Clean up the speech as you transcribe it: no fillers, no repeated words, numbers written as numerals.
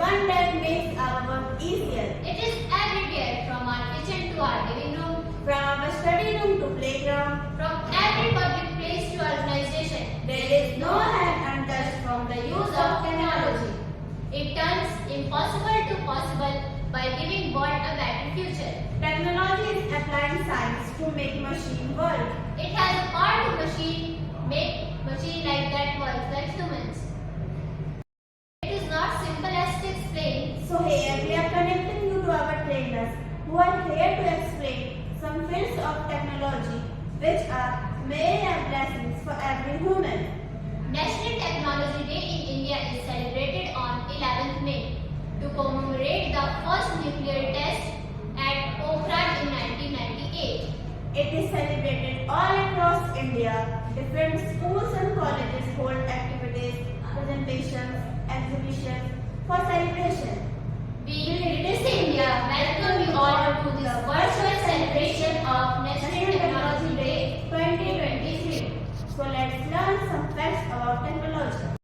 one that makes our work easier. It is everywhere, from our kitchen to our living room, From our study room to playground, from every public place to organization. there is no hand untouched from the use of technology. It turns impossible to possible by giving world a better future. Technology is applying science to make machine work. It has a part to make machine like that works like humans. It is not simple as to explain. So here we are connecting you to our trainers who are here to explain some fields of technology which are many blessings for every human. National Technology Day in India is celebrated on 11th May to commemorate the first nuclear test at Pokhran in 1998. It is celebrated all across India. Different schools and colleges hold activities, presentations, exhibitions for celebration.